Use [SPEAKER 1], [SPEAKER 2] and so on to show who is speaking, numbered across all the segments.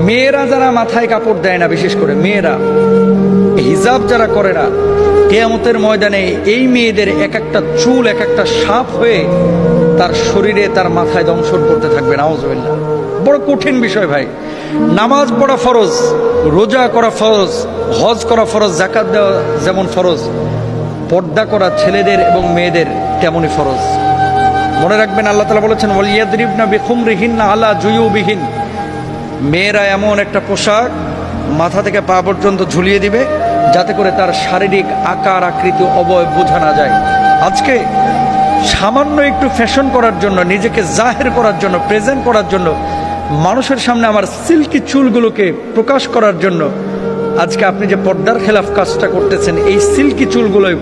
[SPEAKER 1] মেয়েরা যারা মাথায় কাপড় দেয় না, বিশেষ করে মেয়েরা হিজাব যারা করে না, কিয়ামতের ময়দানে এই মেয়েদের এক একটা চুল এক একটা সাপ হয়ে তার শরীরে তার মাথায় দংশন করতে থাকবে। নাউজুবিল্লাহ। বড় কঠিন বিষয় ভাই। নামাজ পড়া ফরজ, রোজা করা ফরজ, হজ করা ফরজ, যাকাত দেওয়া যেমন ফরজ, পর্দা করা ছেলেদের এবং মেয়েদের তেমনই ফরজ। মনে রাখবেন, আল্লাহ তাআলা বলেছেন ওয়ালিয়াদরিবনা বিখুমরিহিন্না আলা জুয়ুবিহিন, মেয়েরা এমন একটা পোশাক মাথা থেকে পা পর্যন্ত ঝুলিয়ে দিবে যাতে করে তার শারীরিক আকার আকৃতি অবয়ব বোঝা না যায়। আজকে সামান্য একটু ফ্যাশন করার জন্য, নিজেকে জাহের করার জন্য, প্রেজেন্ট করার জন্য, মানুষের সামনে আমার সিল্কি চুলগুলোকে প্রকাশ করার জন্য আজকে আপনি যে পর্দার খেলাফ কাজটা করতেছেন, এই সিল্কি চুলগুলোই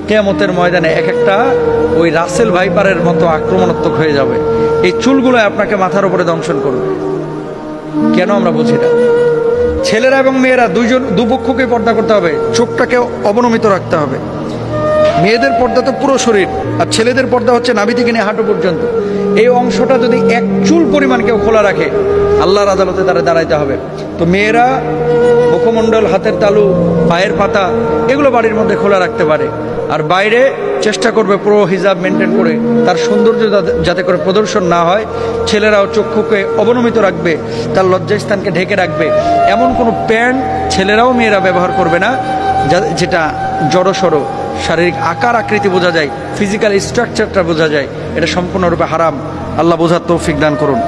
[SPEAKER 1] কিয়ামতের ময়দানে এক একটা ওই রাসেল ভাইপারের মতো আক্রমণাত্মক হয়ে যাবে। এই চুলগুলো আপনাকে মাথার উপরে দংশন করবে। কেন আমরা বুঝি না? ছেলেরা এবং মেয়েরা দুপক্ষকে পর্দা করতে হবে, চোখটাকে অবনমিত রাখতে হবে। মেয়েদের পর্দা তো পুরো শরীর, আর ছেলেদের পর্দা হচ্ছে নাভি থেকে নিয়ে হাঁটু পর্যন্ত। এই অংশটা যদি এক চুল পরিমাণ কেউ খোলা রাখে, আল্লাহর আদালতে তারা দাঁড়াইতে হবে। তো মেয়েরা মুখমণ্ডল, হাতের তালু, পায়ের পাতা এগুলো বাড়ির মধ্যে খোলা রাখতে পারে, আর বাইরে চেষ্টা করবে পুরো হিজাব মেনটেন করে তার সৌন্দর্য যাতে করে প্রদর্শন না হয়। ছেলেরাও চক্ষুকে অবনমিত রাখবে, তার লজ্জাস্থানকে ঢেকে রাখবে। এমন কোনো প্যান্ট ছেলেরাও মেয়েরা ব্যবহার করবে না যেটা জড়সড় শারীরিক আকার আকৃতি বোঝা যায়, ফিজিক্যাল স্ট্রাকচারটা বোঝা যায়। এটা সম্পূর্ণরূপে হারাম। আল্লাহ বোঝার তৌফিক দান করুন।